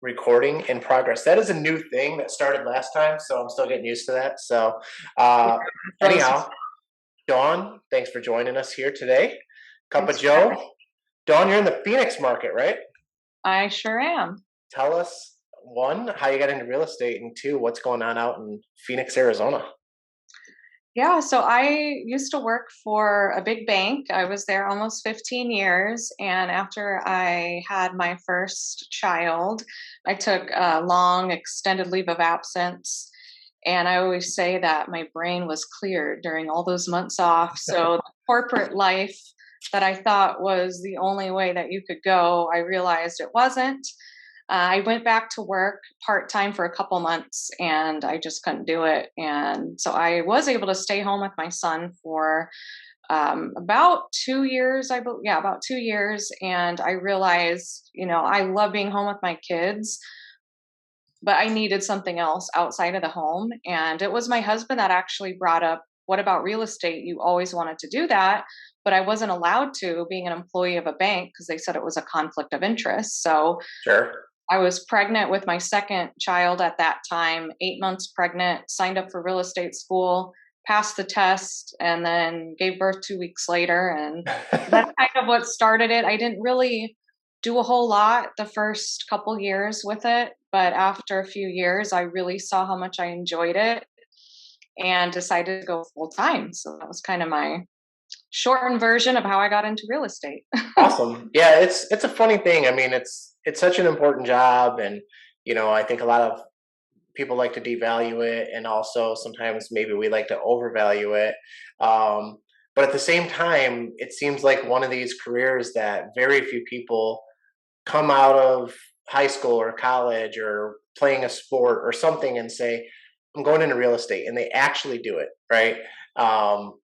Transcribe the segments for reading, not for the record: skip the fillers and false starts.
recording in progress. That is a new thing that started last time, so I'm still getting used to that. So, uh, Rose, anyhow, Dawn, thanks for joining us here today. Cup of thanks for having me. Joe. Dawn, you're in the Phoenix market, right? I sure am. Tell us, one, how you got into real estate, and two, what's going on out in Phoenix, Arizona. Yeah, so I used to work for a big bank. I was there almost 15 years. And after I had my first child, I took a long extended leave of absence. And I always say that my brain was cleared during all those months off. So the corporate life that I thought was the only way that you could go, I realized it wasn't. I went back to work part time for a couple months and I just couldn't do it. And so I was able to stay home with my son for about 2 years. Yeah, about 2 years. And I realized, I love being home with my kids, but I needed something else outside of the home. And it was my husband that actually brought up, what about real estate? You always wanted to do that, but I wasn't allowed to being an employee of a bank because they said it was a conflict of interest. So Sure. I was pregnant with my second child at that time, 8 months pregnant, signed up for real estate school, passed the test, and then gave birth 2 weeks later. And that's kind of what started it. I didn't really do a whole lot the first couple years with it, but after a few years, I really saw how much I enjoyed it and decided to go full time. So that was kind of my shortened version of how I got into real estate. Awesome. Yeah, it's a funny thing. I mean, it's such an important job, and I think a lot of people like to devalue it, and also sometimes maybe we like to overvalue it. But at the same time, it seems like one of these careers that very few people come out of high school or college or playing a sport or something and say, I'm going into real estate, and they actually do it, right?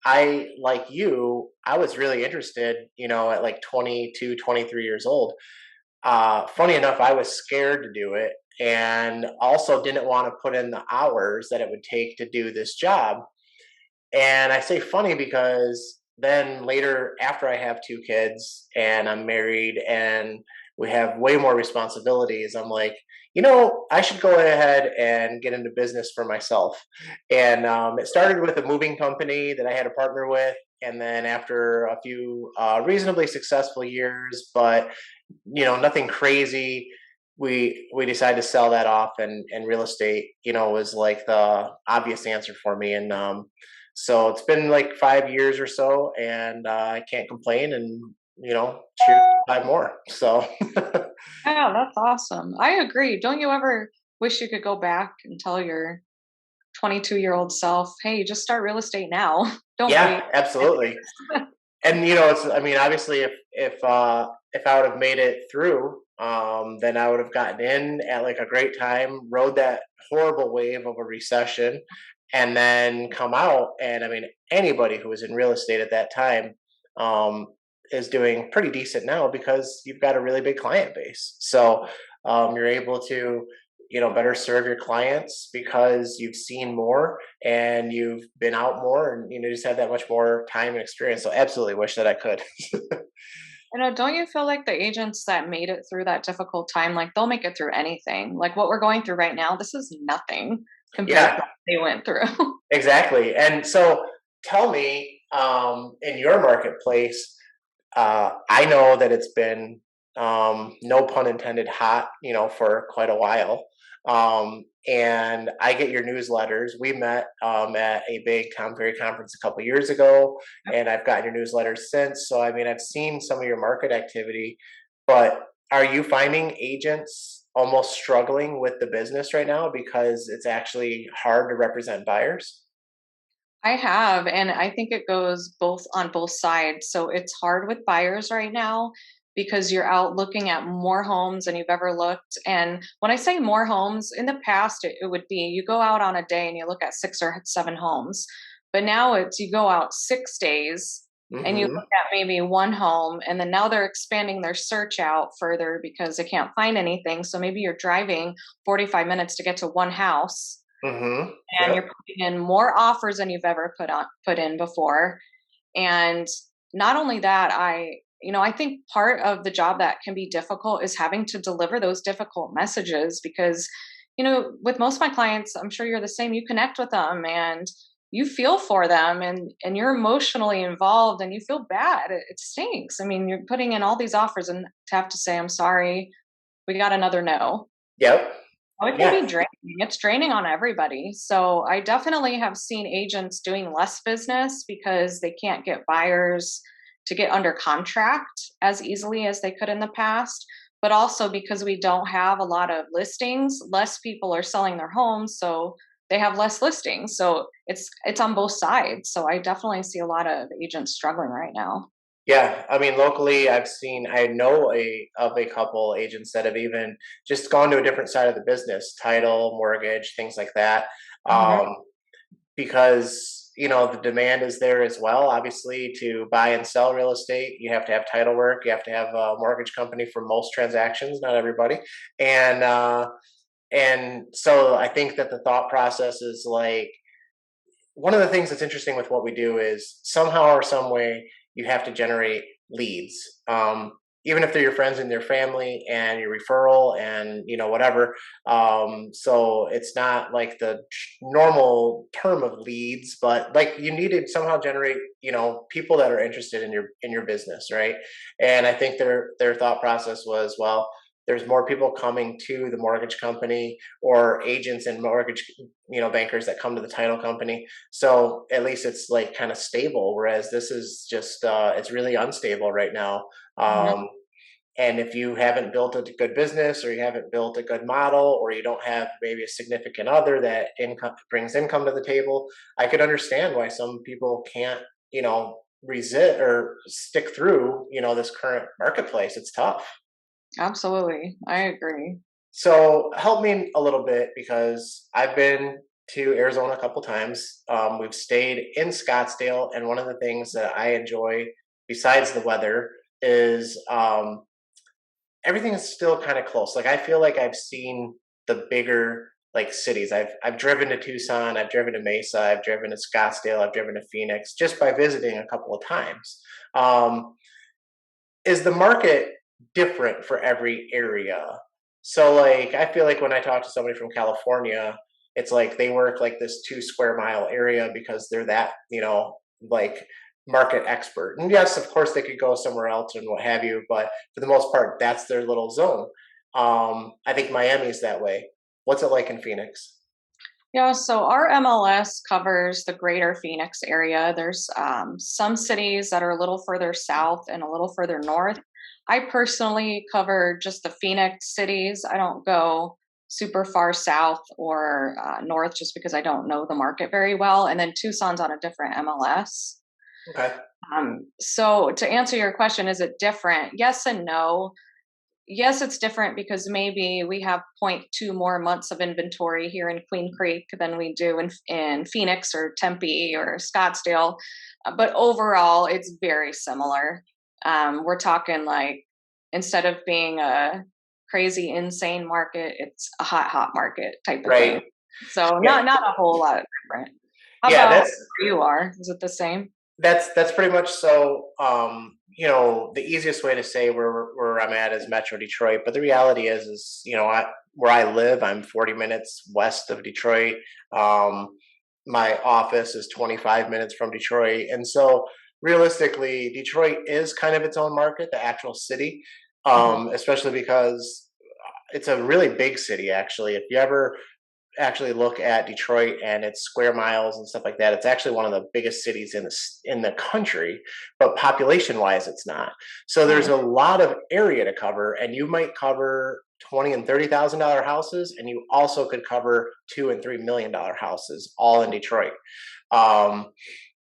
I, like you, I was really interested, at like 22, 23 years old. Funny enough, I was scared to do it and also didn't want to put in the hours that it would take to do this job. And I say funny because then later, after I have two kids and I'm married and we have way more responsibilities, I'm like, I should go ahead and get into business for myself. And it started with a moving company that I had a partner with. And then after a few reasonably successful years, but nothing crazy, we decided to sell that off, and real estate, was like the obvious answer for me. And so it's been like 5 years or so, and I can't complain. And cheers, 5 more. So Yeah, that's awesome. I agree. Don't you ever wish you could go back and tell your 22-year-old self, hey, just start real estate now. Don't yeah, wait. absolutely. And it's, I mean, obviously, if I would have made it through, then I would have gotten in at like a great time, rode that horrible wave of a recession, and then come out. And I mean, anybody who was in real estate at that time um, is doing pretty decent now because you've got a really big client base. So you're able to better serve your clients because you've seen more and you've been out more, and just have that much more time and experience. So absolutely wish that I could. Don't you feel like the agents that made it through that difficult time, like they'll make it through anything? Like what we're going through right now, this is nothing compared to Yeah, what they went through. exactly. And so tell me, in your marketplace, I know that it's been, no pun intended, hot, for quite a while. And I get your newsletters. We met at a big Tom Ferry conference a couple years ago, and I've gotten your newsletters since. So, I mean, I've seen some of your market activity, but are you finding agents almost struggling with the business right now because it's actually hard to represent buyers? I have, and I think it goes both on both sides. So it's hard with buyers right now because you're out looking at more homes than you've ever looked. And when I say more homes, in the past, it would be you go out on a day and you look at 6 or 7 homes. But now it's you go out 6 days and you look Hmm. at maybe one home. And then now they're expanding their search out further because they can't find anything. So maybe you're driving 45 minutes to get to one house Hmm. and Yep. you're putting in more offers than you've ever put in before. And not only that, I think part of the job that can be difficult is having to deliver those difficult messages because, with most of my clients, I'm sure you're the same. You connect with them and you feel for them and you're emotionally involved and you feel bad. It stinks. I mean, you're putting in all these offers and to have to say, I'm sorry, we got another no. Yep. Oh, it can Yeah. be draining. It's draining on everybody. So I definitely have seen agents doing less business because they can't get buyers to get under contract as easily as they could in the past. But also because we don't have a lot of listings, less people are selling their homes, so they have less listings. So it's on both sides. So I definitely see a lot of agents struggling right now. Yeah, I mean, locally, I know of a couple agents that have even just gone to a different side of the business, title, mortgage, things like that, Hmm. um, because the demand is there as well. Obviously, to buy and sell real estate, you have to have title work, you have to have a mortgage company for most transactions, not everybody, and so I think that the thought process is like one of the things that's interesting with what we do is somehow or some way you have to generate leads, even if they're your friends and your family and your referral and whatever. So it's not like the normal term of leads, but like you need to somehow generate people that are interested in your business, right? And I think their thought process was, well, there's more people coming to the mortgage company or agents and mortgage bankers that come to the title company, so at least it's like kind of stable, whereas this is just it's really unstable right now. Hmm. um, and if you haven't built a good business or you haven't built a good model or you don't have maybe a significant other that income brings income to the table, I could understand why some people can't resist or stick through this current marketplace. It's tough. Absolutely. I agree. So help me a little bit because I've been to Arizona a couple times. We've stayed in Scottsdale, and one of the things that I enjoy, besides the weather, is everything is still kind of close. Like I feel like I've seen the bigger like cities. I've driven to Tucson, I've driven to Mesa, I've driven to Scottsdale, I've driven to Phoenix just by visiting a couple of times. Um, is the market different for every area? So like I feel like when I talk to somebody from California, it's like they work like this 2 square mile area because they're that, like market expert. And yes, of course they could go somewhere else and what have you, but for the most part, that's their little zone. I think Miami's that way. What's it like in Phoenix? Yeah, so our MLS covers the greater Phoenix area. There's some cities that are a little further south and a little further north. I personally cover just the Phoenix cities. I don't go super far south or north just because I don't know the market very well. And then Tucson's on a different MLS. Okay. So to answer your question, is it different? Yes and no. Yes, it's different because maybe we have point 0.2 more months of inventory here in Queen Creek than we do in Phoenix or Tempe or Scottsdale. But overall, it's very similar. We're talking like instead of being a crazy, insane market, it's a hot, hot market type of thing. Right. So Yeah. not a whole lot different. How Yeah, about that's where you are? Is it the same? That's pretty much so. The easiest way to say where I'm at is Metro Detroit, but the reality is where I live, I'm 40 minutes west of Detroit. Um, my office is 25 minutes from Detroit, and so realistically, Detroit is kind of its own market, the actual city, Hmm. especially because it's a really big city. Actually, if you ever actually look at Detroit and its square miles and stuff like that, it's actually one of the biggest cities in the country, but population wise, it's not. So there's Mm. a lot of area to cover, and you might cover 20 and $30,000 houses, and you also could cover $2 and $3 million houses, all in Detroit. Um,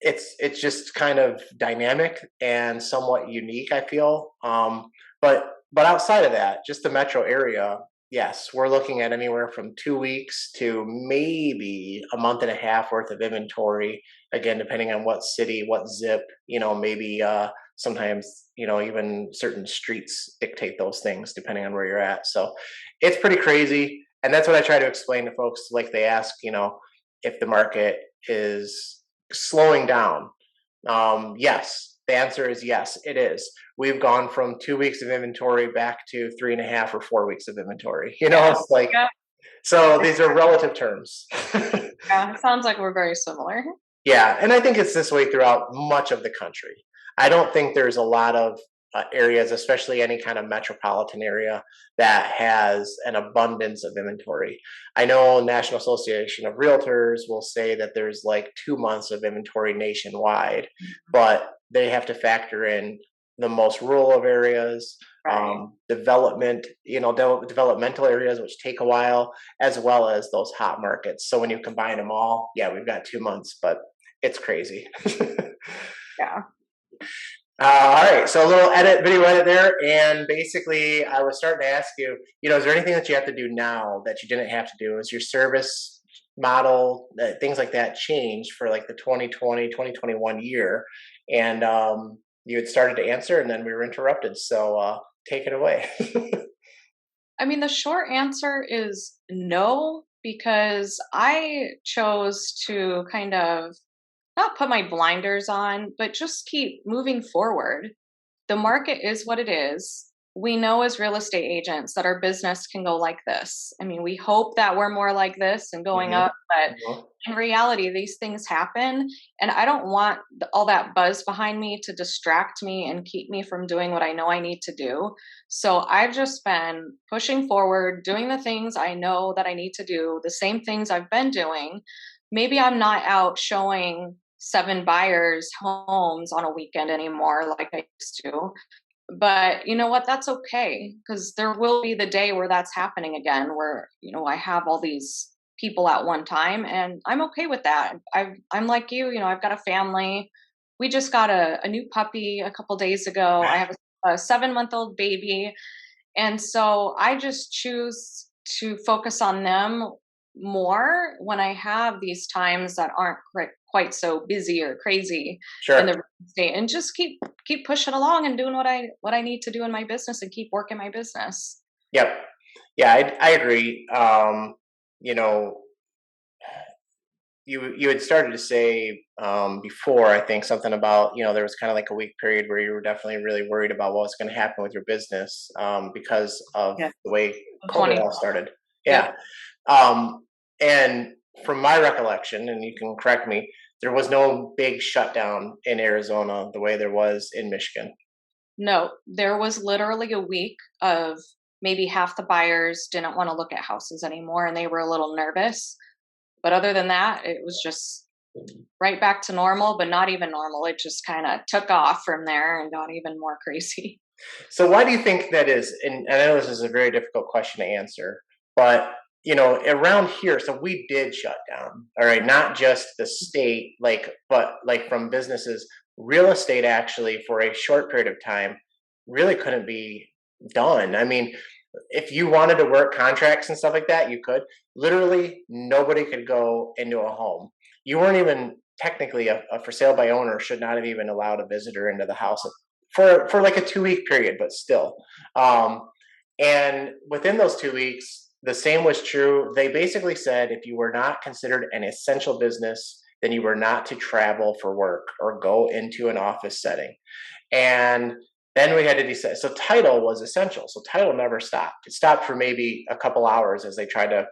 it's just kind of dynamic and somewhat unique, I feel. But outside of that, just the metro area, yes, we're looking at anywhere from 2 weeks to maybe a month and a half worth of inventory. Again, depending on what city, what zip, maybe sometimes even certain streets dictate those things depending on where you're at. So it's pretty crazy, and that's what I try to explain to folks. Like they ask, if the market is slowing down. Yes, The answer is yes, it is. We've gone from 2 weeks of inventory back to 3.5 or 4 weeks of inventory. Yeah. It's like, Yeah. so these are relative terms. Yeah. It sounds like we're very similar. Yeah, and I think it's this way throughout much of the country. I don't think there's a lot of areas, especially any kind of metropolitan area, that has an abundance of inventory. I know National Association of Realtors will say that there's like 2 months of inventory nationwide, but they have to factor in the most rural of areas, Right. development, developmental areas, which take a while, as well as those hot markets. So when you combine them all, yeah, we've got 2 months, but it's crazy. Yeah. All right, so a little video edit there, and basically, I was starting to ask you, is there anything that you have to do now that you didn't have to do? Is your service model, things like that, changed for like the 2020, 2021 year? And you had started to answer, and then we were interrupted. So take it away. I mean, the short answer is no, because I chose to kind of not put my blinders on, but just keep moving forward. The market is what it is. We know as real estate agents that our business can go like this. I mean, we hope that we're more like this and going Hmm. up, but in reality, these things happen. And I don't want all that buzz behind me to distract me and keep me from doing what I know I need to do. So I've just been pushing forward, doing the things I know that I need to do, the same things I've been doing. Maybe I'm not out showing 7 buyers homes on a weekend anymore like I used to, but you know what? That's okay, because there will be the day where that's happening again, where, I have all these people at one time, and I'm okay with that. I'm like you, I've got a family. We just got a new puppy a couple days ago. I have a 7-month-old baby. And so I just choose to focus on them more when I have these times that aren't quite so busy or crazy in Sure. the real estate, and just keep pushing along and doing what I need to do in my business and keep working my business. Yep. Yeah, I agree. You know, you had started to say before, I think, something about, there was kind of like a week period where you were definitely really worried about what was going to happen with your business because of Yeah. the way COVID 20. all started. Yeah. Yep. Um, and from my recollection, and you can correct me, there was no big shutdown in Arizona the way there was in Michigan. No, there was literally a week of maybe half the buyers didn't want to look at houses anymore and they were a little nervous. But other than that, it was just right back to normal, but not even normal. It just kind of took off from there and got even more crazy. So why do you think that is? And I know this is a very difficult question to answer, but around here, so we did shut down. All right, not just the state, but like from businesses, real estate actually for a short period of time really couldn't be done. I mean, if you wanted to work contracts and stuff like that, you could. Literally, nobody could go into a home. You weren't even technically a for sale by owner should not have even allowed a visitor into the house for like a 2 week period, but still. Um, and within those 2 weeks, the same was true. They basically said if you were not considered an essential business, then you were not to travel for work or go into an office setting. And then we had to decide. So title was essential. So title never stopped. It stopped for maybe a couple hours as they tried to,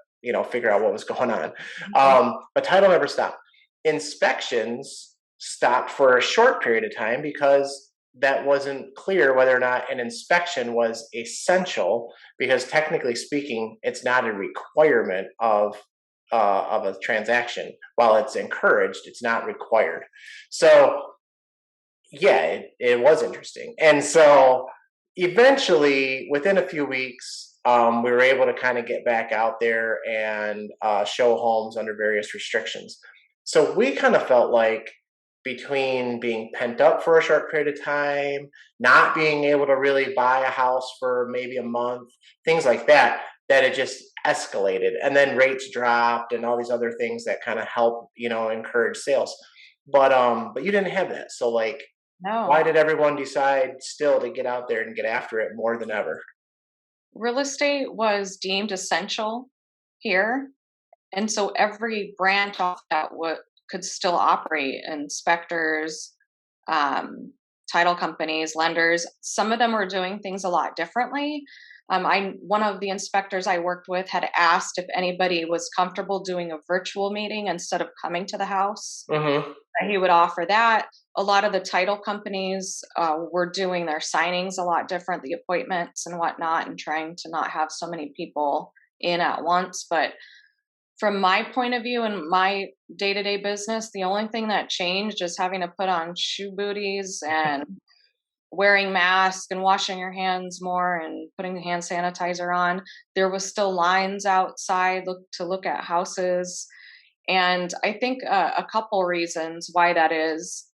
figure out what was going on. Mhm. But title never stopped. Inspections stopped for a short period of time because that wasn't clear whether or not an inspection was essential. Because technically speaking, it's not a requirement of a transaction. While it's encouraged, it's not required. So yeah, it was interesting. And so eventually, within a few weeks, we were able to kind of get back out there and show homes under various restrictions. So we kind of felt like between being pent up for a short period of time, not being able to really buy a house for maybe a month, things like that, that it just escalated. And then rates dropped and all these other things that kind of help, encourage sales. But you didn't have that. So like why No. did everyone decide still to get out there and get after it more than ever? Real estate was deemed essential here. And so every branch off that could still operate, inspectors, um, title companies, lenders, some of them were doing things a lot differently. One of the inspectors I worked with had asked if anybody was comfortable doing a virtual meeting instead of coming to the house. Hmm. He would offer that. A lot of the title companies were doing their signings a lot different, the appointments and whatnot, and trying to not have so many people in at once. But from my point of view and my day-to-day business, the only thing that changed is having to put on shoe booties and wearing masks and washing your hands more and putting the hand sanitizer on. There was still lines outside to look at houses. And I think a couple reasons why that is.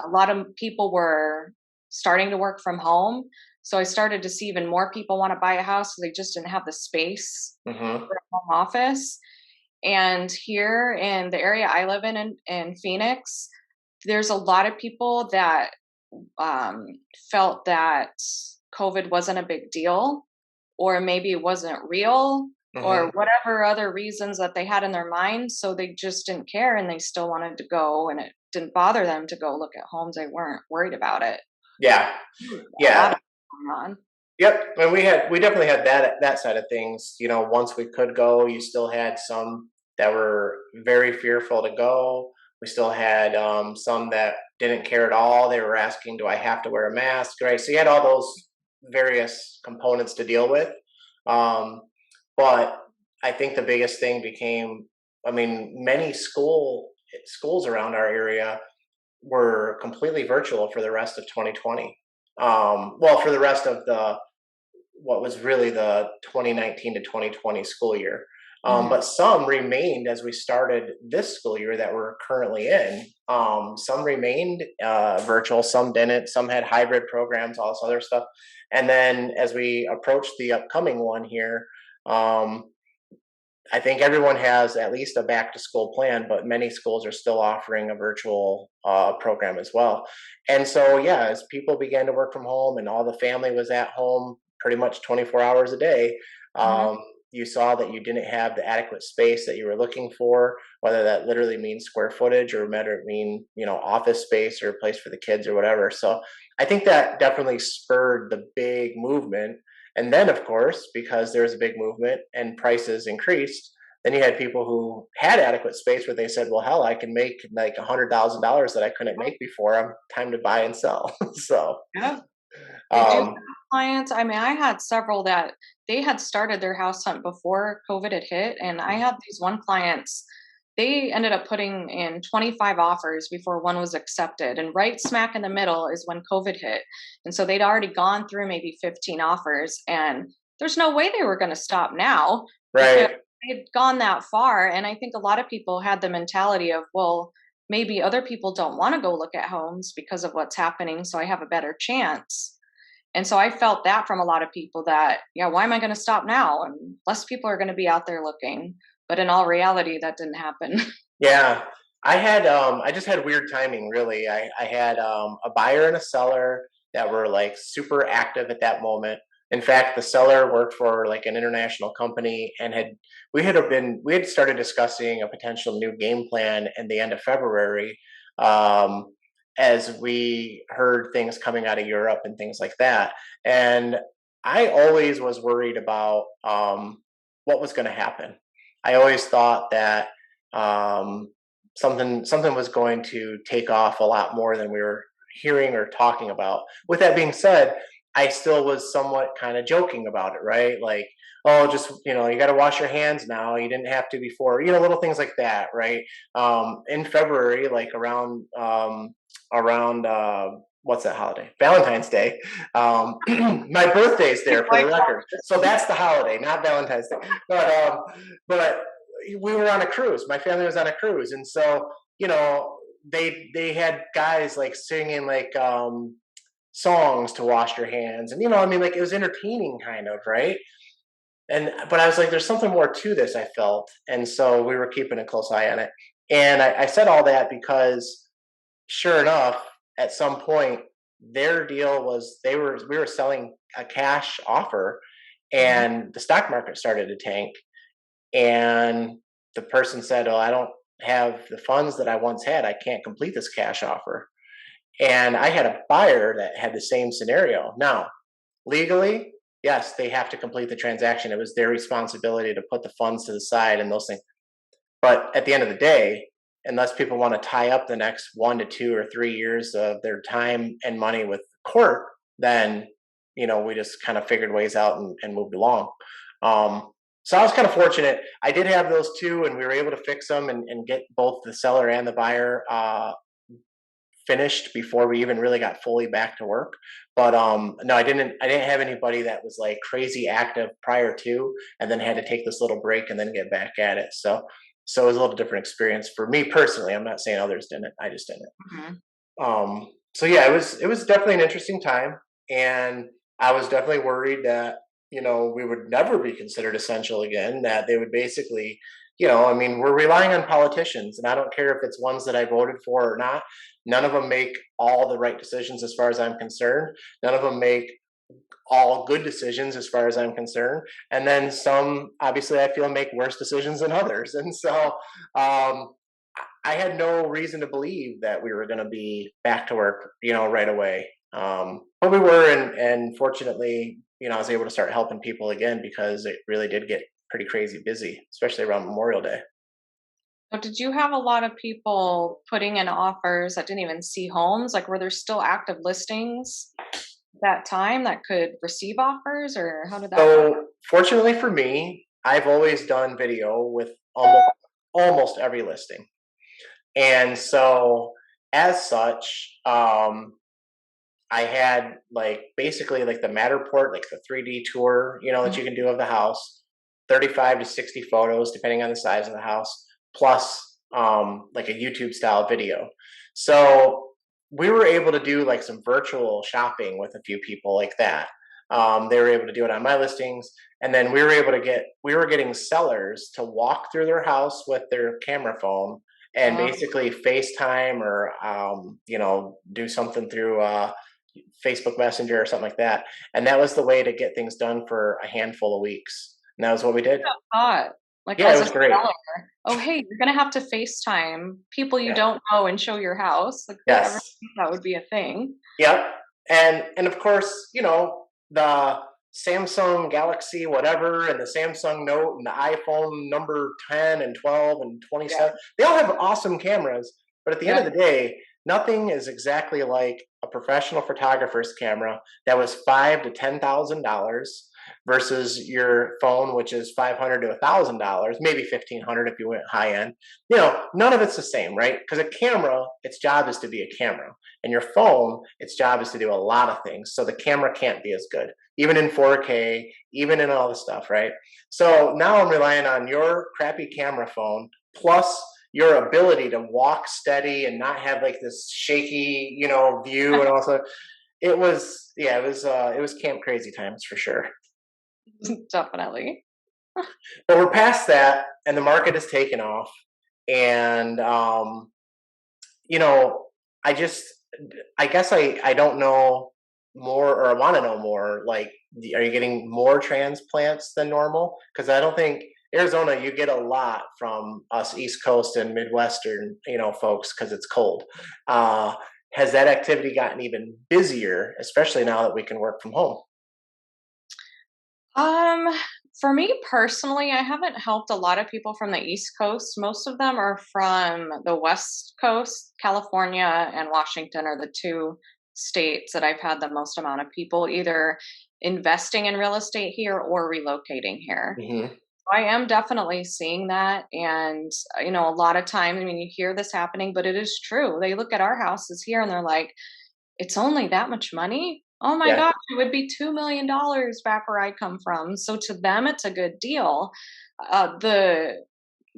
A lot of people were starting to work from home. So I started to see even more people want to buy a house. So they just didn't have the space Hmm. for a home office. And here in the area I live in Phoenix, there's a lot of people that um, felt that COVID wasn't a big deal, or maybe it wasn't real, or Hmm. whatever other reasons that they had in their mind. So they just didn't care and they still wanted to go, and it didn't bother them to go look at homes. They weren't worried about it. Yeah. A lot Yeah. of going on. Yep, and we definitely had that side of things. Once we could go, you still had some that were very fearful to go. We still had some that didn't care at all. They were asking, "Do I have to wear a mask?" Right. So you had all those various components to deal with. Um, but I think the biggest thing became, I mean, many schools around our area were completely virtual for the rest of 2020. Well, for the rest of the what was really the 2019 to 2020 school year. Mhm. But some remained as we started this school year that we're currently in. Some remained virtual, some didn't, some had hybrid programs, all this other stuff. And then as we approach the upcoming one here, um, I think everyone has at least a back to school plan, but many schools are still offering a virtual program as well. And so, yeah, as people began to work from home and all the family was at home pretty much 24 hours a day, Mhm. um, you saw that you didn't have the adequate space that you were looking for, whether that literally means square footage or matter mean, office space or a place for the kids or whatever. So I think that definitely spurred the big movement. And then, of course, because there was a big movement and prices increased, then you had people who had adequate space where they said, "Well, hell, I can make like $100,000 that I couldn't make before. I'm time to buy and sell." So, Yeah. Did you have um, clients? I mean, I had several that they had started their house hunt before COVID had hit, and I had these one clients. They ended up putting in 25 offers before one was accepted, and right smack in the middle is when COVID hit. And so they'd already gone through maybe 15 offers, and there's no way they were going to stop now because right. they'd gone that far. And I think a lot of people had the mentality of, well, maybe other people don't want to go look at homes because of what's happening, so I have a better chance. And so I felt that from a lot of people that, yeah, why am I going to stop now? And less people are going to be out there looking. But in all reality, that didn't happen. Yeah. I just had weird timing, really. I had a buyer and a seller that were like super active at that moment. In fact, the seller worked for like an international company and we had started discussing a potential new game plan in the end of February, um, as we heard things coming out of Europe and things like that. And I always was worried about what was going to happen. I always thought that um, something was going to take off a lot more than we were hearing or talking about. With that being said, I still was somewhat kind of joking about it, right? Like, oh, just you got to wash your hands now. You didn't have to before, little things like that, right? In February, like around what's that holiday? Valentine's Day. My birthday's Big there for the life record, so that's the holiday, not Valentine's Day. But we were on a cruise. My family was on a cruise, and so they had guys like singing like songs to wash your hands, and I mean, like it was entertaining, kind of, right? And but I was like, there's something more to this. I felt, and so we were keeping a close eye on it. And I said all that because, sure enough, at some point, their deal was we were selling a cash offer, Mhm. and the stock market started to tank, and the person said, "Oh, I don't have the funds that I once had. I can't complete this cash offer." And I had a buyer that had the same scenario. Now, legally, yes, they have to complete the transaction. It was their responsibility to put the funds to the side and those things. But at the end of the day, unless people want to tie up the next 1 to 2 or 3 years of their time and money with court, then we just kind of figured ways out and moved along. Um, so I was kind of fortunate. I did have those two, and we were able to fix them and get both the seller and the buyer finished before we even really got fully back to work. But no, I didn't have anybody that was like crazy active prior to, and then had to take this little break and then get back at it. So it was a little different experience for me personally. I'm not saying others didn't. I just didn't. Mhm. So yeah, it was definitely an interesting time, and I was definitely worried that we would never be considered essential again. That they would basically, I mean, we're relying on politicians, and I don't care if it's ones that I voted for or not. None of them make all the right decisions as far as I'm concerned. None of them make all good decisions as far as I'm concerned. And then some, obviously, I feel make worse decisions than others. And so um, I had no reason to believe that we were going to be back to work, right away. But we were, and fortunately, I was able to start helping people again because it really did get pretty crazy busy, especially around Memorial Day. So did you have a lot of people putting in offers that didn't even see homes? Like, were there still active listings that time that could receive offers, or how did that go? So fortunately for me, I've always done video with almost every listing. And so as such, I had like basically like the Matterport, like the 3D tour, that Mhm. you can do of the house, 35 to 60 photos, depending on the size of the house, plus like a YouTube style video. So we were able to do like some virtual shopping with a few people like that. They were able to do it on my listings. And then we were getting sellers to walk through their house with their camera phone and Oh, basically FaceTime or, do something through Facebook Messenger or something like that. And that was the way to get things done for a handful of weeks. And that was what we did. thought, like, Yeah, it as a was great. seller, "Oh, hey, you're gonna have to FaceTime people you Yeah. don't know and show your house." Like, who ever Yes. think that would be a thing? Yep. And of course, the Samsung Galaxy whatever and the Samsung Note and the iPhone number 10 and 12 and Yeah, 27, they all have awesome cameras, but at the end yeah. of the day, nothing is exactly like a professional photographer's camera that was 5 to 10,000 dollars versus your phone, which is 500 to $1,000, maybe 1,500 if you went high end. None of it's the same, right? Because a camera, its job is to be a camera. And your phone, its job is to do a lot of things. So the camera can't be as good, even in 4K, even in all the stuff, right? So now I'm relying on your crappy camera phone plus your ability to walk steady and not have like this shaky, view and also it was yeah, it was camp crazy times for sure. Definitely. But we're past that and the market has taken off and you know, I just, I guess I don't know more, or I want to know more. Like, are you getting more transplants than normal? Because I don't think Arizona, you get a lot from us East Coast and Midwestern, folks, because it's cold. Uh, has that activity gotten even busier, especially now that we can work from home? Um, for me personally, I haven't helped a lot of people from the East Coast. Most of them are from the West Coast. California and Washington are the two states that I've had the most amount of people either investing in real estate here or relocating here. Hmm. I am definitely seeing that. And, a lot of times, I mean, you hear this happening, but it is true. They look at our houses here and they're like, it's only that much money? Oh my Yeah, gosh, it would be $2 million back where I come from. So to them, it's a good deal. The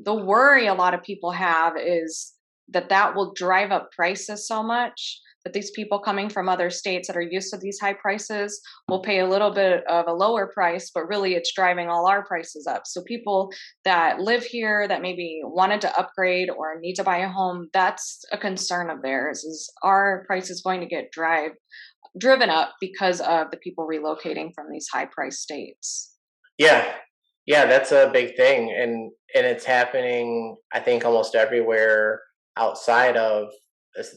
worry a lot of people have is that that will drive up prices so much that these people coming from other states that are used to these high prices will pay a little bit of a lower price, but really it's driving all our prices up. So people that live here that maybe wanted to upgrade or need to buy a home, that's a concern of theirs is our price is going to get driven up because of the people relocating from these high price states. yeah, yeah. That's a big thing, and it's happening. I think almost everywhere outside of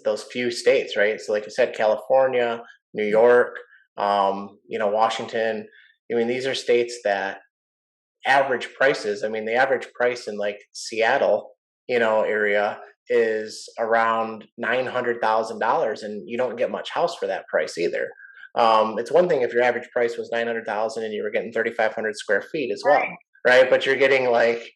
those few states, right? So like you said, California, New York, Washington. I mean, these are states that average prices. I mean, the average price in like Seattle, area is around $900,000, and you don't get much house for that price either. It's one thing if your average price was 900,000 and you were getting 3,500 square feet as well, right? But you're getting like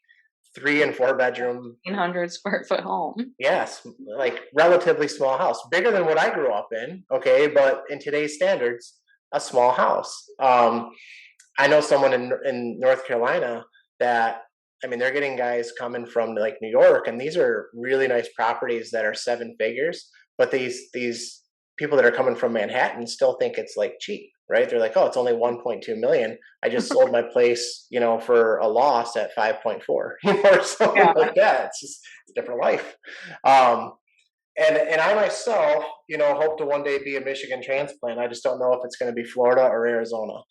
3 and 4 bedroom. 1,500 square foot home. Yes, like relatively small house, bigger than what I grew up in. Okay, but in today's standards, a small house. I know someone in North Carolina that, I mean, they're getting guys coming from like New York, and these are really nice properties that are 7 figures. But these people that are coming from Manhattan still think it's like cheap, right? They're like, oh, it's only 1.2 million. I just sold my place, for a loss at 5.4, or something Yeah. like that. It's a different life. Um, and I myself, hope to one day be a Michigan transplant. I just don't know if it's going to be Florida or Arizona.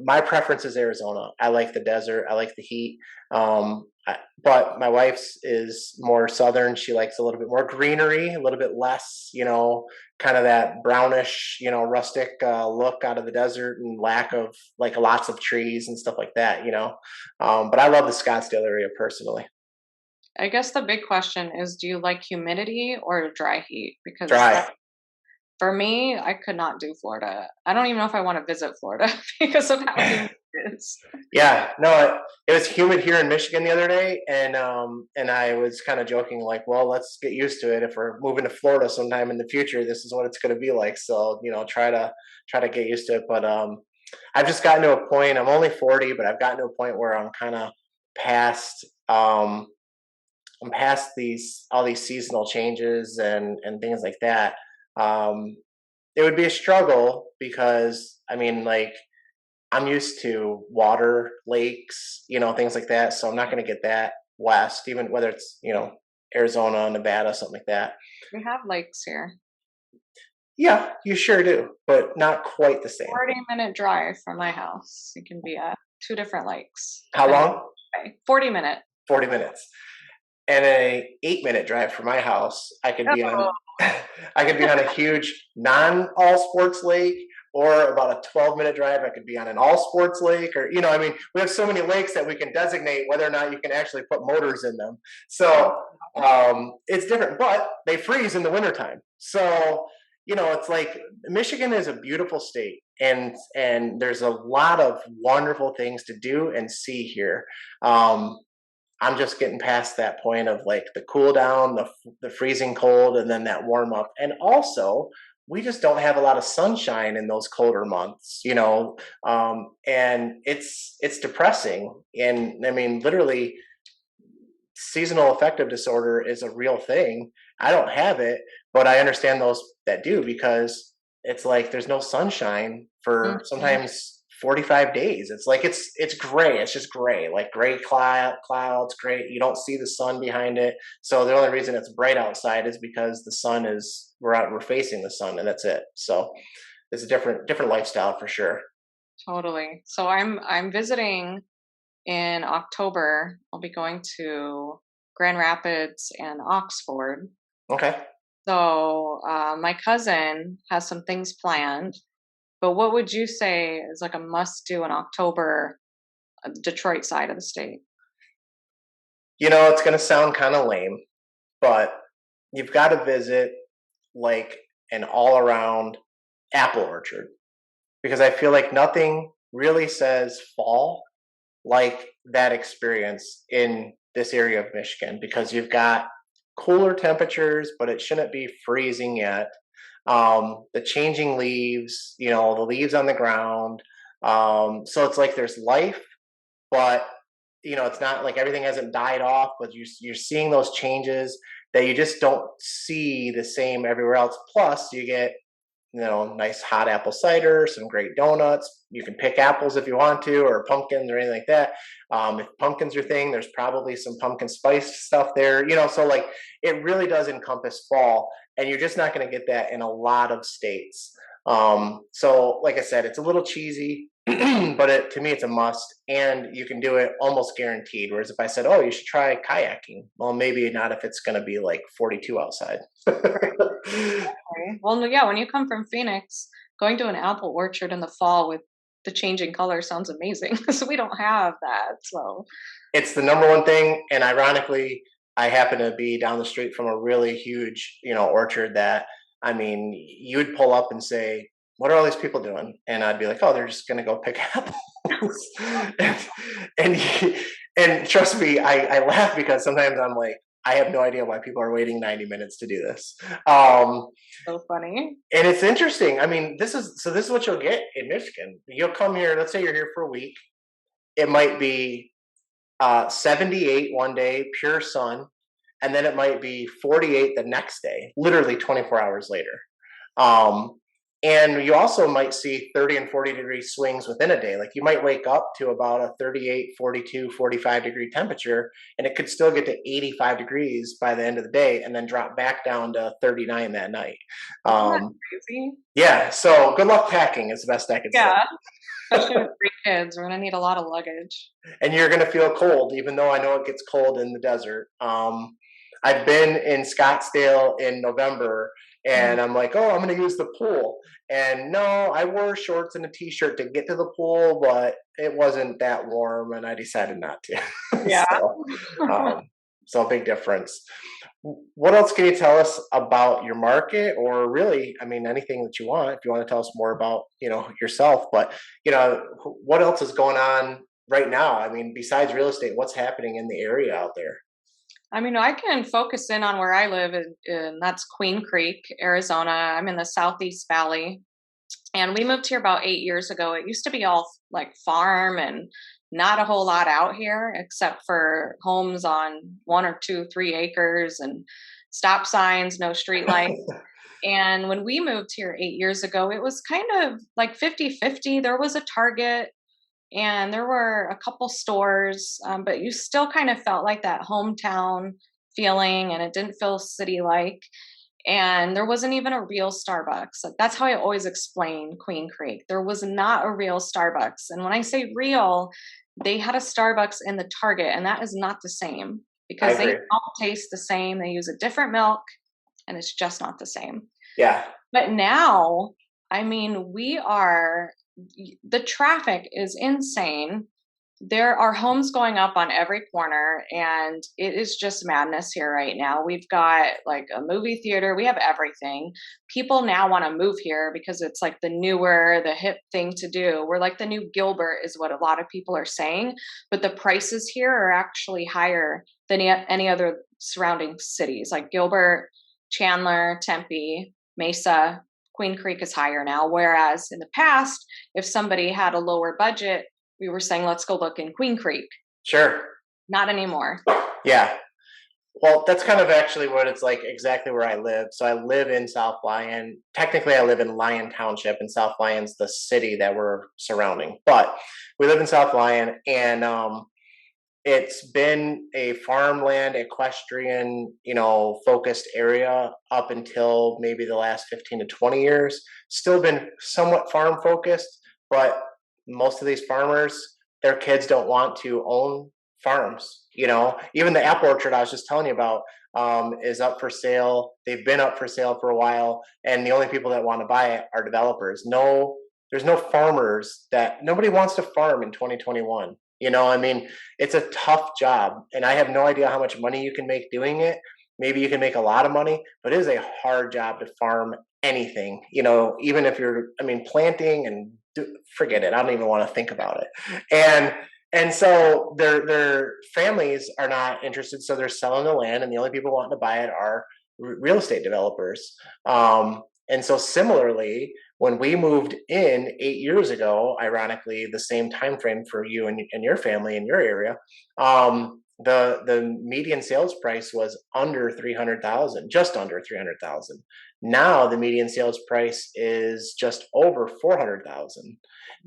My preference is Arizona. I like the desert. I like the heat. But my wife's is more southern. She likes a little bit more greenery, a little bit less, kind of that brownish, rustic look out of the desert, and lack of like lots of trees and stuff like that. But I love the Scottsdale area personally. I guess the big question is, do you like humidity or dry heat? Because Dry. that, for me, I could not do Florida. I don't even know if I want to visit Florida because of how humid it is. Yeah, no, it was humid here in Michigan the other day, and I was kind of joking like, well, let's get used to it. If we're moving to Florida sometime in the future, this is what it's going to be like. So try to get used to it. But I've just gotten to a point. I'm only 40, but I've gotten to a point where I'm kind of past. I'm past these all these seasonal changes and things like that. Um, it would be a struggle because I mean, like I'm used to water, lakes, things like that. So I'm not going to get that west, even whether it's, Arizona, Nevada, something like that. We have lakes here. Yeah, you sure do, but not quite the same. 40-minute drive from my house. You can be at two different lakes, How depending long? on the way. 40-minute. 40 minutes. And a 8 minute drive from my house, I could be on Oh, I could be on a huge non all sports lake, or about a 12-minute drive I could be on an all sports lake, or I mean, we have so many lakes that we can designate whether or not you can actually put motors in them. So it's different, but they freeze in the wintertime. So it's like Michigan is a beautiful state, and there's a lot of wonderful things to do and see here. um, I'm just getting past that point of like the cool down, the freezing cold, and then that warm up. And also, we just don't have a lot of sunshine in those colder months, and it's depressing. And I mean, literally, seasonal affective disorder is a real thing. I don't have it, but I understand those that do, because it's like there's no sunshine for mhm. sometimes 45 days. It's like it's gray. It's just gray, like gray clouds, gray. You don't see the sun behind it. So the only reason it's bright outside is because the sun is we're facing the sun, and that's it. So it's a different lifestyle for sure. Totally. So I'm visiting in October. I'll be going to Grand Rapids and Oxford. Okay. So my cousin has some things planned. But what would you say is like a must do in October, Detroit side of the state? It's going to sound kind of lame, but you've got to visit like an all around apple orchard, because I feel like nothing really says fall like that experience in this area of Michigan, because you've got cooler temperatures, but it shouldn't be freezing yet. The changing leaves, the leaves on the ground. So it's like there's life, but it's not like everything hasn't died off, but you're seeing those changes that you just don't see the same everywhere else. Plus, you get nice hot apple cider, some great donuts. You can pick apples if you want to, or pumpkins or anything like that. If pumpkins your thing, there's probably some pumpkin spice stuff there. So like it really does encompass fall, and you're just not going to get that in a lot of states. So like I said, it's a little cheesy, but to me, it's a must, and you can do it almost guaranteed. Whereas if I said, "Oh, you should try kayaking," well, maybe not if it's going to be like 42 outside. Right. Well, no, yeah, when you come from Phoenix, going to an apple orchard in the fall with the changing color sounds amazing. So we don't have that. So It's the number one thing, and ironically, I happen to be down the street from a really huge, orchard that, I mean, you would pull up and say, "What are all these people doing?" And I'd be like, "Oh, they're just going to go pick apples." and and, and trust me, I laugh because sometimes I'm like, I have no idea why people are waiting 90 minutes to do this. Um, so funny. and it's interesting. I mean, this is what you'll get in Michigan. You'll come here. Let's say you're here for a week. It might be 78 one day, pure sun, and then it might be 48 the next day, literally 24 hours later. Um, and you also might see 30 and 40-degree swings within a day. Like you might wake up to about a 38, 42, 45-degree temperature, and it could still get to 85 degrees by the end of the day and then drop back down to 39 that night. Isn't that Um, crazy? yeah, so good luck packing is the best I could say. Yeah. Especially with 3 kids, we're gonna need a lot of luggage. And you're going to feel cold, even though I know it gets cold in the desert. I've been in Scottsdale in November, Mm. and I'm like, oh, I'm going to use the pool. And no, I wore shorts and a t-shirt to get to the pool, but it wasn't that warm, and I decided not to. Yeah. Um, so a big difference. What else can you tell us about your market, or really, I mean, anything that you want? If you want to tell us more about, yourself, but what else is going on right now? I mean, besides real estate, what's happening in the area out there? I mean, I can focus in on where I live, and that's Queen Creek, Arizona. I'm in the Southeast Valley, and we moved here about 8 years ago. It used to be all like farm and not a whole lot out here, except for homes on 1 or 2, 3 acres and stop signs, no street lights. And when we moved here 8 years ago, it was kind of like 50-50. There was a Target and there were a couple stores, but you still kind of felt like that hometown feeling, and it didn't feel city like. And there wasn't even a real Starbucks. Like that's how I always explain Queen Creek. There was not a real Starbucks. And when I say real, they had a Starbucks in the Target, and that is not the same I because they agree. don't taste the same. They use a different milk, and it's just not the same. Yeah, But now, I mean, the traffic is insane. There are homes going up on every corner, and it is just madness here right now. We've got like a movie theater, we have everything. People now want to move here because it's like the hip thing to do. We're like the new Gilbert, is what a lot of people are saying. But the prices here are actually higher than any other surrounding cities, like Gilbert, Chandler, Tempe, Mesa. Queen Creek is higher now. Whereas in the past, if somebody had a lower budget, we were saying, let's go look in Queen Creek. sure. Not anymore. Yeah. Well, that's kind of actually what it's like exactly where I live. So I live in South Lyon. Technically, I live in Lyon Township, and South Lyon's the city that we're surrounding. But we live in South Lyon, and it's been a farmland, equestrian, focused area up until maybe the last 15 to 20 years. Still been somewhat farm focused, but most of these farmers, their kids don't want to own farms. Even the apple orchard I was just telling you about is up for sale. They've been up for sale for a while, and the only people that want to buy it are developers. No, there's no farmers. That nobody wants to farm in 2021. I mean, it's a tough job, and I have no idea how much money you can make doing it. Maybe you can make a lot of money, but it is a hard job to farm anything. Even if you're, I mean, planting and forget it. I don't even want to think about it. And so their families are not interested, so they're selling the land, and the only people wanting to buy it are real estate developers. And so similarly, when we moved in 8 years ago, ironically, the same time frame for you and your family in your area, the median sales price was under 300,000, just under 300,000. Now the median sales price is just over 400,000,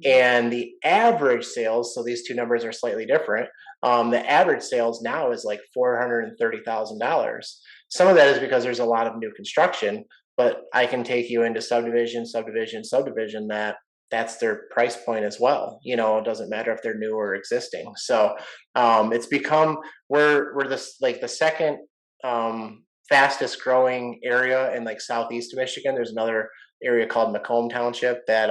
and the average sales. So these two numbers are slightly different. The average sales now is like $430,000. Some of that is because there's a lot of new construction, but I can take you into subdivision, subdivision, subdivision that that's their price point as well. It doesn't matter if they're new or existing. So it's become we're this like the second fastest growing area in like southeast of Michigan. There's another area called Macomb Township that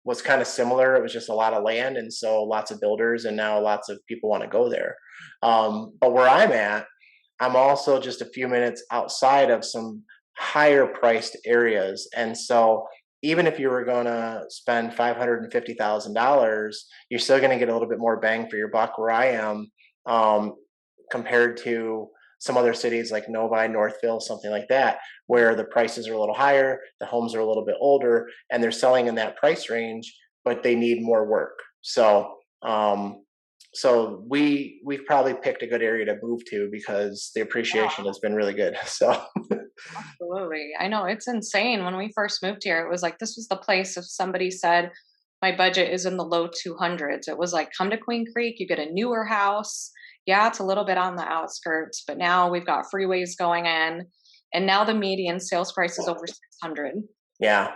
was kind of similar. It was just a lot of land, and so lots of builders, and now lots of people want to go there. But where I'm at, I'm also just a few minutes outside of some higher priced areas, and so even if you were going to spend $550,000, you're still going to get a little bit more bang for your buck where I am, um, compared to some other cities like Novi, Northville, something like that, where the prices are a little higher, the homes are a little bit older, and they're selling in that price range, but they need more work. So we've probably picked a good area to move to because the appreciation has been really good. So Absolutely. I know it's insane. When we first moved here, it was like this was the place if somebody said my budget is in the low 200s. It was like come to Queen Creek, you get a newer house. Yeah, it's a little bit on the outskirts, but now we've got freeways going in, and now the median sales price is over 600. yeah,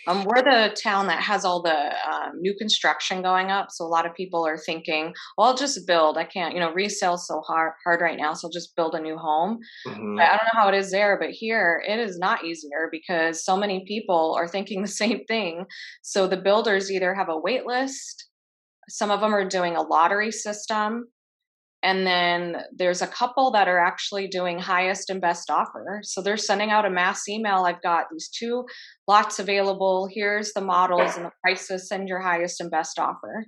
We're the town that has all the new construction going up, so a lot of people are thinking, "Well, I'll just build. I can't, resale so hard right now, so I'll just build a new home." hmm I don't know how it is there, but here it is not easier because so many people are thinking the same thing. So the builders either have a wait list, some of them are doing a lottery system, and then there's a couple that are actually doing highest and best offer. So they're sending out a mass email. I've got these two lots available. Here's the models and the prices. Send your highest and best offer.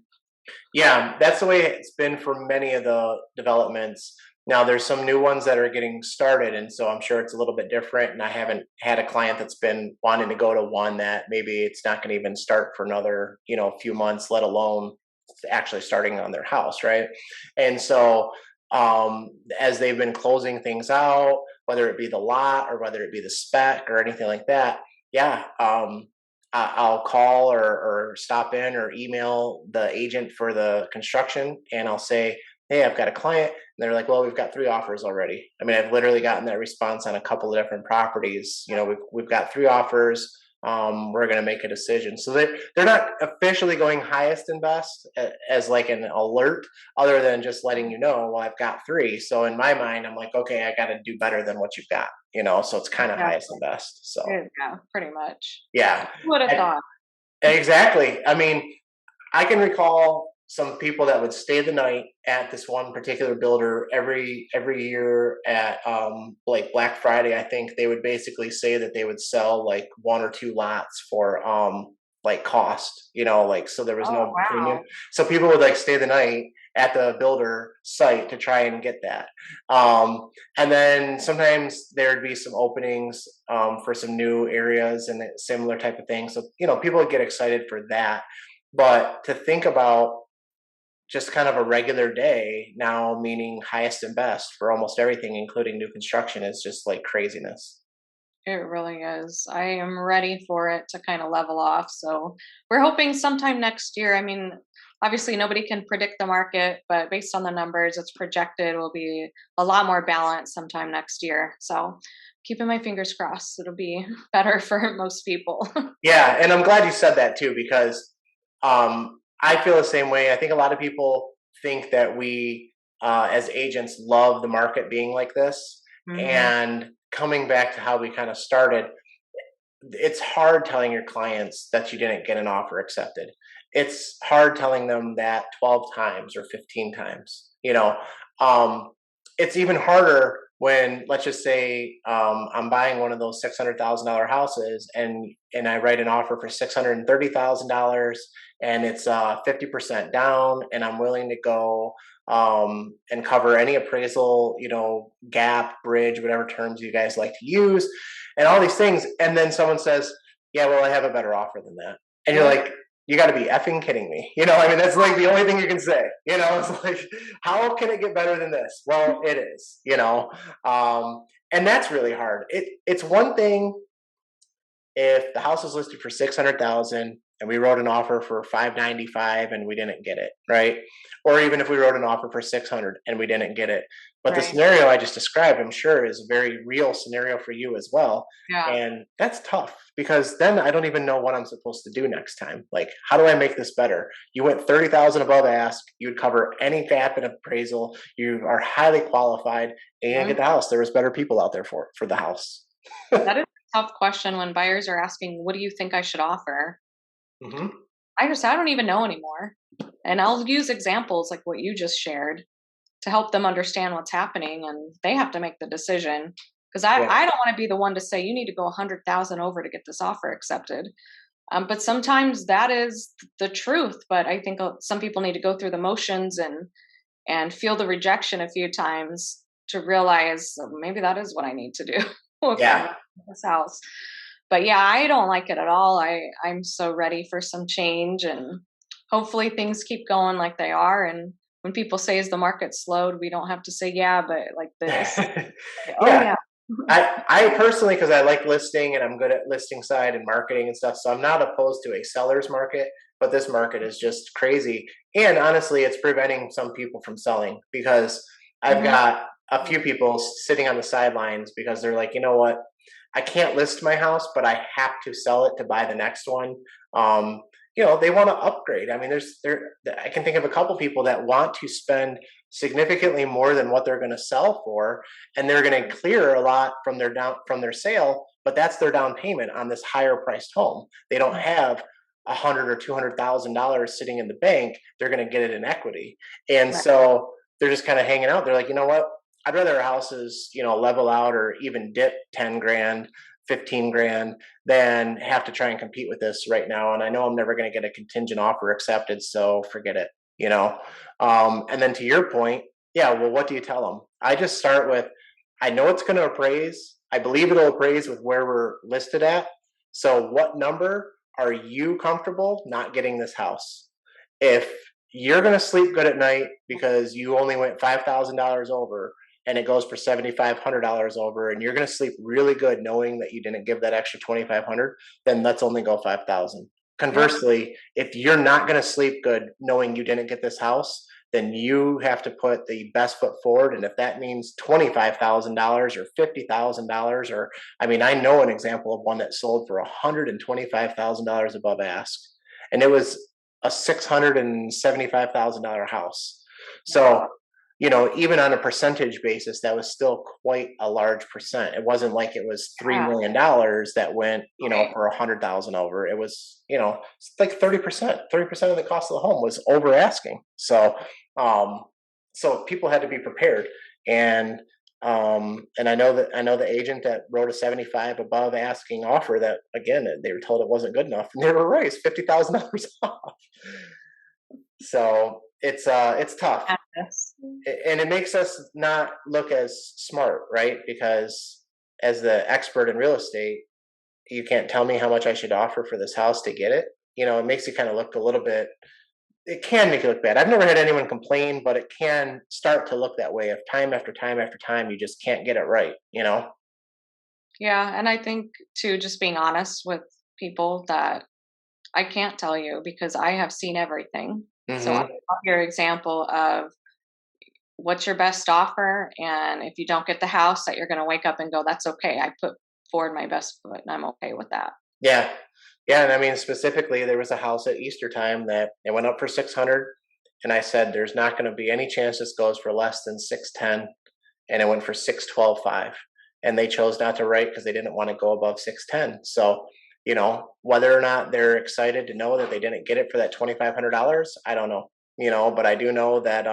yeah, that's the way it's been for many of the developments. Now there's some new ones that are getting started, and so I'm sure it's a little bit different. And I haven't had a client that's been wanting to go to one that maybe it's not going to even start for another, few months, let alone actually starting on their house, right? And so as they've been closing things out, whether it be the lot or whether it be the spec or anything like that, yeah, I'll call or stop in or email the agent for the construction, and I'll say, "Hey, I've got a client." And they're like, "Well, we've got 3 offers already." I mean, I've literally gotten that response on a couple of different properties. We've got 3 offers. We're going to make a decision. So they're not officially going highest and best as like an alert, other than just letting you know, well, I've got 3. So in my mind, I'm like, okay, I got to do better than what you've got. So it's kind of highest Exactly. and best. So Yeah, pretty much. yeah. Who would have And thought? exactly. I mean, I can recall some people that would stay the night at this one particular builder every year at like Black Friday. I think they would basically say that they would sell like 1 or 2 lots for like cost, like so there was Oh, no premium. wow. So people would like stay the night at the builder site to try and get that. And then sometimes there'd be some openings for some new areas and similar type of things. So people would get excited for that. But to think about just kind of a regular day now, meaning highest and best for almost everything, including new construction, is just like craziness. It really is. I am ready for it to kind of level off. So we're hoping sometime next year. I mean, obviously nobody can predict the market, but based on the numbers, it's projected will be a lot more balanced sometime next year. So keeping my fingers crossed, it'll be better for most people. Yeah, and I'm glad you said that too, because I feel the same way. I think a lot of people think that we, as agents, love the market being like this. Hmm. And coming back to how we kind of started, it's hard telling your clients that you didn't get an offer accepted. It's hard telling them that 12 times or 15 times. Um, it's even harder when, let's just say, I'm buying one of those $600,000 houses, and I write an offer for $630,000, and it's 50% down, and I'm willing to go and cover any appraisal, gap, bridge, whatever terms you guys like to use, and all these things. And then someone says, "Yeah, well, I have a better offer than that." And you're Yep. like, "You got to be effing kidding me." I mean, that's like the only thing you can say. It's like, how can it get better than this? Well, it is, and that's really hard. It's one thing if the house is listed for 600,000 and we wrote an offer for 595 and we didn't get it, right? Or even if we wrote an offer for 600 and we didn't get it. But the Right. scenario I just described, I'm sure, is a very real scenario for you as well. Yeah. And that's tough because then I don't even know what I'm supposed to do next time. Like, how do I make this better? You went 30,000 above ask. You would cover any gap in appraisal. You are highly qualified, and you didn't Mhm. get the house. There was better people out there for the house. That is a tough question when buyers are asking, "What do you think I should offer?" Hmm. I don't even know anymore. And I'll use examples like what you just shared to help them understand what's happening, and they have to make the decision. Because Yeah. I don't want to be the one to say you need to go 100,000 over to get this offer accepted. But sometimes that is the truth. But I think some people need to go through the motions and feel the rejection a few times to realize, maybe that is what I need to do if I Yeah. want this house. But yeah, I don't like it at all. I'm so ready for some change, and hopefully things keep going like they are. And when people say, "Is the market slowed?" we don't have to say, "Yeah, but like this." Say, "Oh Yeah. yeah." I personally, because I like listing and I'm good at listing side and marketing and stuff, so I'm not opposed to a seller's market, but this market is just crazy. And honestly, it's preventing some people from selling because I've Hmm. got a few people sitting on the sidelines because they're like, you know what, I can't list my house, but I have to sell it to buy the next one. Um, they want to upgrade. I mean, I can think of a couple people that want to spend significantly more than what they're going to sell for, and they're going to clear a lot from their sale, but that's their down payment on this higher priced home. They don't have $100,000 or $200,000 sitting in the bank. They're going to get it in equity, and Right. so they're just kind of hanging out. They're like, you know what? I'd rather our houses, level out or even dip 10 grand, 15 grand than have to try and compete with this right now. And I know I'm never going to get a contingent offer accepted, so forget it, you know? And then to your point, yeah, well, what do you tell them? I just start with, I know it's going to appraise. I believe it'll appraise with where we're listed at. So what number are you comfortable not getting this house? If you're going to sleep good at night because you only went $5,000 over, and it goes for $7,500 over, and you're going to sleep really good knowing that you didn't give that extra 2,500, then let's only go 5,000. Yep. Conversely, if you're not going to sleep good knowing you didn't get this house, then you have to put the best foot forward. And if that means $25,000 or $50,000, or I mean, I know an example of one that sold for $125,000 above ask, and it was a $675,000 house. So Wow. even on a percentage basis, that was still quite a large percent. It wasn't like it was $3 Yeah. million that went, Right. for 100,000 over. It was, it's like 30%. 30% of the cost of the home was over asking. Um, so people had to be prepared. And I know the agent that wrote a 75 above asking offer that again they were told it wasn't good enough, and they were raised $50,000 off. So it's tough, Yes. and it makes us not look as smart, right? Because as the expert in real estate, you can't tell me how much I should offer for this house to get it. It makes you kind of look a little bit. It can make you look bad. I've never had anyone complain, but it can start to look that way if time after time after time you just can't get it right. Yeah, and I think too, just being honest with people that I can't tell you because I have seen everything. So I Hmm. love your example of what's your best offer, and if you don't get the house, that you're going to wake up and go, "That's okay. I put forward my best foot, and I'm okay with that." Yeah, yeah, and I mean specifically, there was a house at Easter time that it went up for 600, and I said, "There's not going to be any chance this goes for less than 610," and it went for 612.5, and they chose not to write because they didn't want to go above 610. So, whether or not they're excited to know that they didn't get it for that $2,500, I don't know. But I do know that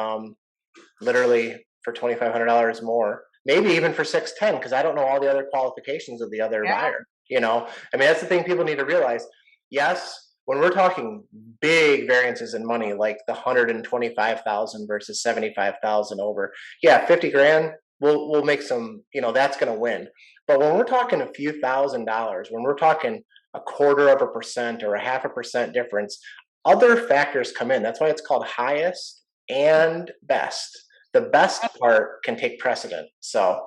literally for $2,500 more, maybe even for 610, because I don't know all the other qualifications of the other Yeah. buyer. I mean, that's the thing people need to realize. Yes, when we're talking big variances in money, like the 125,000 versus 75,000 over, yeah, 50 grand, we'll make some. That's going to win. But when we're talking a few $1,000s, when we're talking a quarter of a percent or a half a percent difference, other factors come in. That's why it's called highest and best. The best part can take precedent. So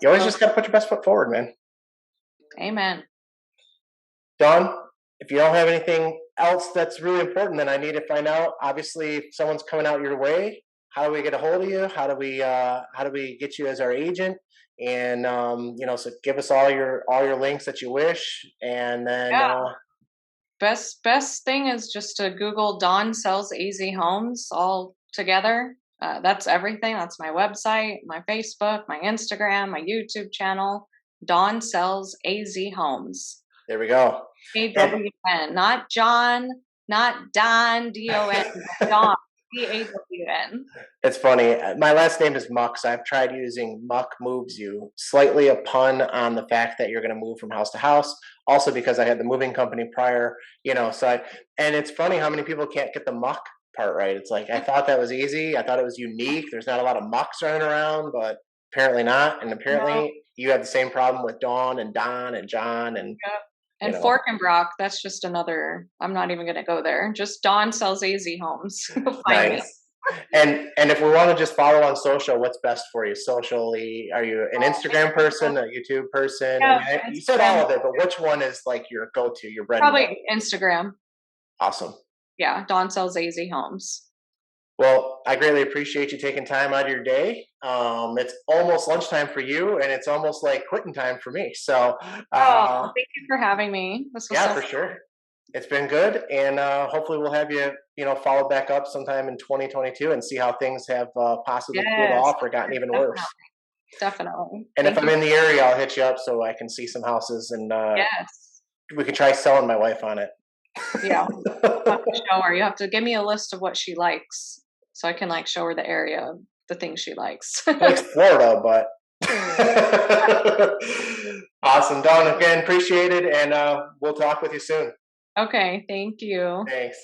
you always So just got to put your best foot forward, man. amen. Don, if you don't have anything else that's really important then I need to find out? Obviously, if someone's coming out your way, how do we get a hold of you? How do we get you as our agent? And so give us all your links that you wish, and then Yeah. Best thing is just to Google Dawn sells AZ homes all together. That's everything. That's my website, my Facebook, my Instagram, my YouTube channel. Dawn sells AZ homes. there we go. And AWN, not John, not Don, DON, but Dawn, DAWN. it's funny. My last name is Muck, so I've tried using Muck Moves You, slightly a pun on the fact that you're going to move from house to house. Also, because I had the moving company prior, and it's funny how many people can't get the muck part right. It's like I thought that was easy. I thought it was unique. There's not a lot of mucks running around, but apparently not. And No, apparently, you have the same problem with Dawn and Don and John and yep. you And know. Forkenbrock, that's just another. I'm not even going to go there. Just Dawn sells AZ homes. You'll find me. Nice. And if we want to just follow on social, what's best for you socially? Are you an Instagram person, a YouTube person? I Yeah, mean, you said Instagram, all of it, but which one is like your go-to, your bread and butter? probably Instagram. Awesome. Yeah, Dawn sells AZ homes. Well, I greatly appreciate you taking time out of your day. It's almost lunchtime for you, and it's almost like quitting time for me. So, Oh, uh, thank you for having me. This was yeah, so for fun. sure. It's been good, and hopefully we'll have you, follow back up sometime in 2022 and see how things have possibly cooled Yes, off or gotten even definitely, worse. definitely. And if Thank I'm you. in the area, I'll hit you up so I can see some houses, and Yes. we could try selling my wife on it. Yeah, I'll have to show her. You have to give me a list of what she likes so I can like show her the area of the things she likes. Likes Florida, but awesome, Don. Again, appreciate it, and we'll talk with you soon. Okay, thank you. Thanks.